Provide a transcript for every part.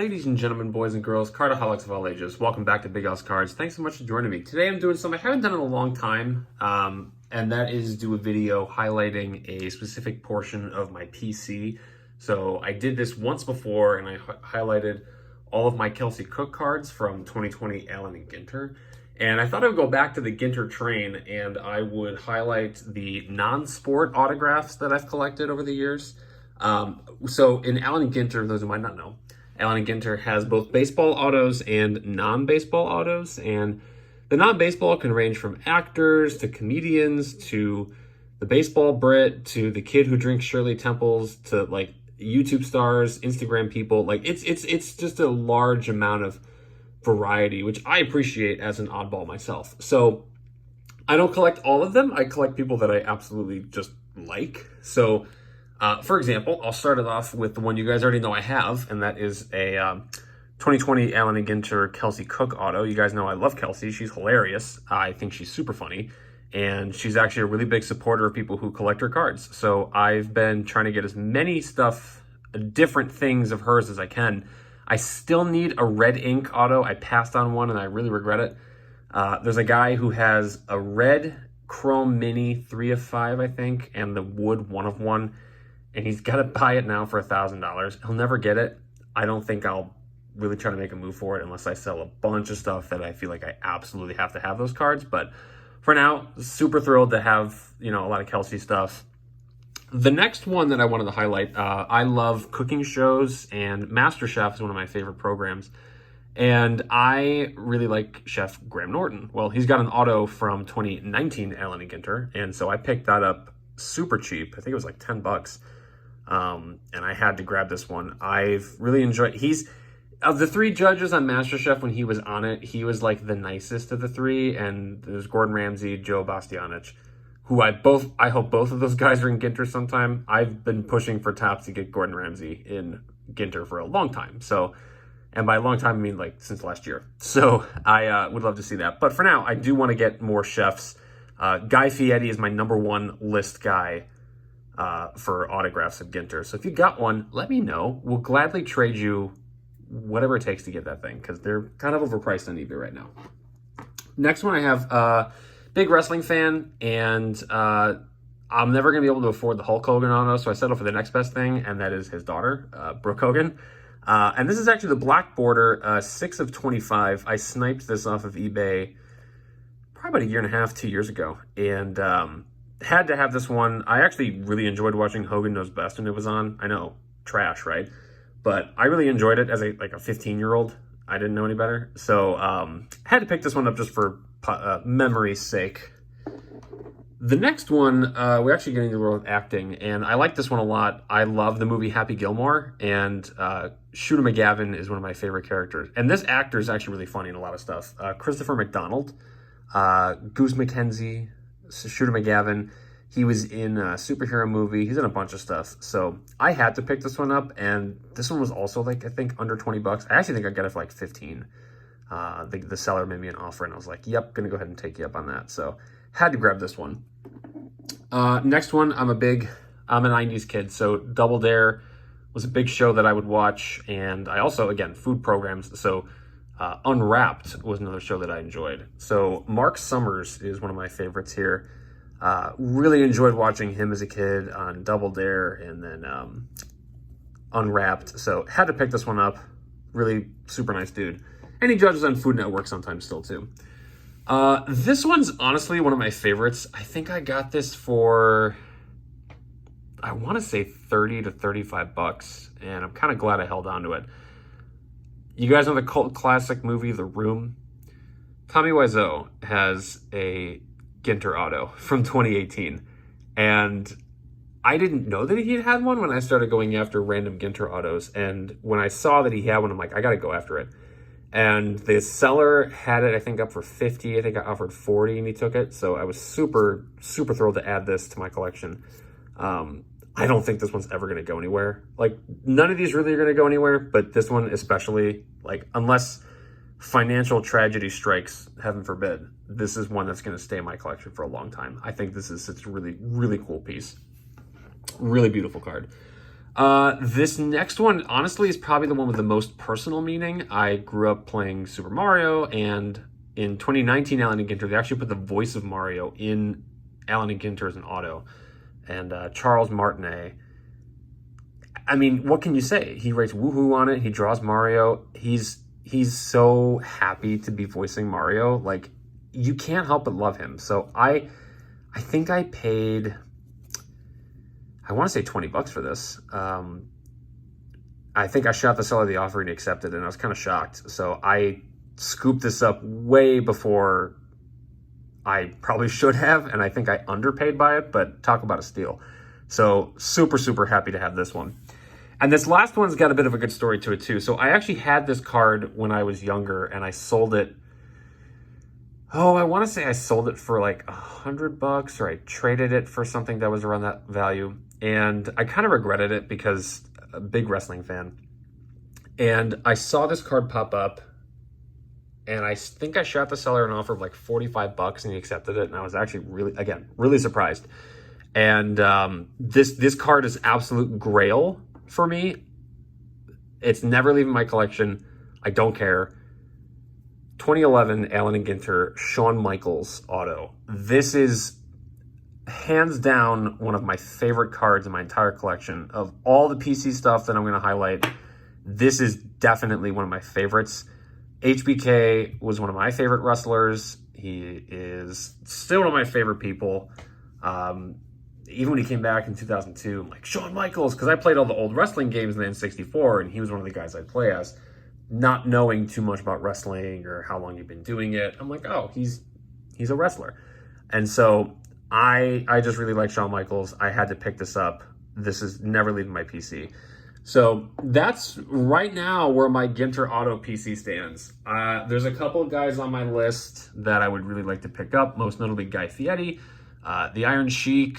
Ladies and gentlemen, boys and girls, cardaholics of all ages, welcome back to Big House Cards. Thanks so much for joining me. Today I'm doing something I haven't done in a long time, and that is do a video highlighting a specific portion of my PC. So I did this once before, and I highlighted all of my Kelsey Cook cards from 2020 Allen and Ginter. And I thought I would go back to the Ginter train, and I would highlight the non-sport autographs that I've collected over the years. So in Allen and Ginter, those who might not know, Allen and Ginter has both baseball autos and non-baseball autos, and the non-baseball can range from actors to comedians to the baseball Brit to the kid who drinks Shirley Temples to like YouTube stars, Instagram people. Like it's just a large amount of variety, which I appreciate as an oddball myself. So I don't collect all of them. I collect people that I absolutely just like. So for example, I'll start it off with the one you guys already know I have, and that is a 2020 Allen and Ginter Kelsey Cook auto. You guys know I love Kelsey. She's hilarious. I think she's super funny, and she's actually a really big supporter of people who collect her cards. So I've been trying to get as many different things of hers as I can. I still need a red ink auto. I passed on one, and I really regret it. There's a guy who has a red Chrome Mini 3 of 5, I think, and the Wood 1 of 1. And he's got to buy it now for $1,000. He'll never get it. I don't think I'll really try to make a move for it unless I sell a bunch of stuff that I feel like I absolutely have to have those cards. But for now, super thrilled to have, a lot of Kelsey stuff. The next one that I wanted to highlight, I love cooking shows, and MasterChef is one of my favorite programs. And I really like Chef Graham Norton. Well, he's got an auto from 2019 Allen and Ginter, and so I picked that up super cheap. I think it was like $10. And I had to grab this one. I've really enjoyed, of the three judges on MasterChef when he was on it, he was like the nicest of the three, and there's Gordon Ramsay, Joe Bastianich, who I hope both of those guys are in Ginter sometime. I've been pushing for Topps to get Gordon Ramsay in Ginter for a long time. So, and by a long time, I mean like since last year. So I would love to see that. But for now, I do want to get more chefs. Guy Fieri is my #1 list guy for autographs of Ginter. So if you got one, let me know. We'll gladly trade you whatever it takes to get that thing, because they're kind of overpriced on eBay right now. Next one, I have big wrestling fan, and I'm never going to be able to afford the Hulk Hogan auto, so I settled for the next best thing, and that is his daughter, Brook Hogan. And this is actually the black border, 6 of 25. I sniped this off of eBay probably about a year and a half, 2 years ago, and had to have this one. I actually really enjoyed watching Hogan Knows Best when it was on. I know, trash, right? But I really enjoyed it as a 15-year-old. I didn't know any better. So had to pick this one up just for memory's sake. The next one, we're actually getting into the world of acting, and I like this one a lot. I love the movie Happy Gilmore, and Shooter McGavin is one of my favorite characters. And this actor is actually really funny in a lot of stuff. Christopher McDonald, Goose McKenzie, Shooter McGavin. He was in a superhero movie. He's in a bunch of stuff. So I had to pick this one up, and this one was also I think under $20. I actually think I got it for like 15. The seller made me an offer, and I was like, yep, gonna go ahead and take you up on that. So had to grab this one. Next one, I'm a 90s kid, so Double Dare was a big show that I would watch, and I also, again, food programs, so Unwrapped was another show that I enjoyed. So Mark Summers is one of my favorites here. Really enjoyed watching him as a kid on Double Dare and then Unwrapped. So had to pick this one up. Really super nice dude. And he judges on Food Network sometimes still too. This one's honestly one of my favorites. I think I got this for, I want to say $30 to $35, and I'm kind of glad I held on to it. You guys know the cult classic movie, The Room? Tommy Wiseau has a Ginter auto from 2018. And I didn't know that he had one when I started going after random Ginter autos. And when I saw that he had one, I'm like, I got to go after it. And the seller had it, I think, up for 50. I think I offered 40 and he took it. So I was super, super thrilled to add this to my collection. I don't think this one's ever going to go anywhere. Like, none of these really are going to go anywhere, but this one especially, unless financial tragedy strikes, heaven forbid, this is one that's going to stay in my collection for a long time. I think this is such a really, really cool piece. Really beautiful card. This next one, honestly, is probably the one with the most personal meaning. I grew up playing Super Mario, and in 2019, Allen and Ginter, they actually put the voice of Mario in Allen and Ginter as an auto. And Charles Martinez, I mean, what can you say? He writes woohoo on it. He draws Mario. He's so happy to be voicing Mario. Like, you can't help but love him. So I think I paid, I want to say $20 for this. I think I shot the seller the offer and he accepted it, and I was kind of shocked. So I scooped this up way before I probably should have, and I think I underpaid by it, but talk about a steal. So super, super happy to have this one. And this last one's got a bit of a good story to it too. So I actually had this card when I was younger, and I sold it. Oh, I want to say I sold it for like $100, or I traded it for something that was around that value. And I kind of regretted it because I'm a big wrestling fan. And I saw this card pop up, and I think I shot the seller an offer of like $45, and he accepted it. And I was actually really surprised. And this card is absolute grail for me. It's never leaving my collection. I don't care. 2011 Allen and Ginter Shawn Michaels auto. This is hands down one of my favorite cards in my entire collection. Of all the PC stuff that I'm going to highlight, this is definitely one of my favorites. HBK was one of my favorite wrestlers. He is still one of my favorite people. Even when he came back in 2002, I'm like, Shawn Michaels, because I played all the old wrestling games in the N64, and he was one of the guys I'd play as. Not knowing too much about wrestling or how long he'd been doing it, I'm like, oh, he's a wrestler. And so I just really like Shawn Michaels. I had to pick this up. This is never leaving my PC. So that's right now where my Ginter Auto PC stands. There's a couple of guys on my list that I would really like to pick up, most notably Guy Fieri, the Iron Sheik.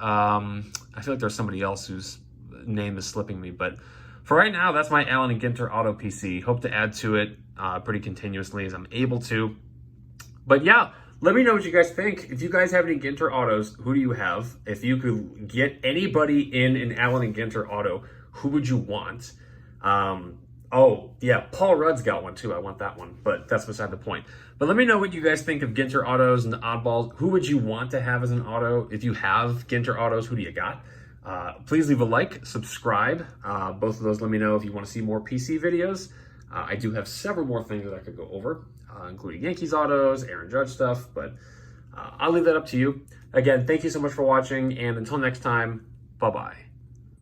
I feel like there's somebody else whose name is slipping me, but for right now, that's my Allen and Ginter Auto PC. Hope to add to it pretty continuously as I'm able to. But yeah, let me know what you guys think. If you guys have any Ginter autos, who do you have? If you could get anybody in an Allen and Ginter auto, who would you want? Oh, yeah, Paul Rudd's got one too. I want that one, but that's beside the point. But let me know what you guys think of Ginter autos and the oddballs. Who would you want to have as an auto? If you have Ginter autos, who do you got? Please leave a like, subscribe. Both of those, let me know if you want to see more PC videos. I do have several more things that I could go over, including Yankees autos, Aaron Judge stuff, but I'll leave that up to you. Again, thank you so much for watching, and until next time, bye-bye.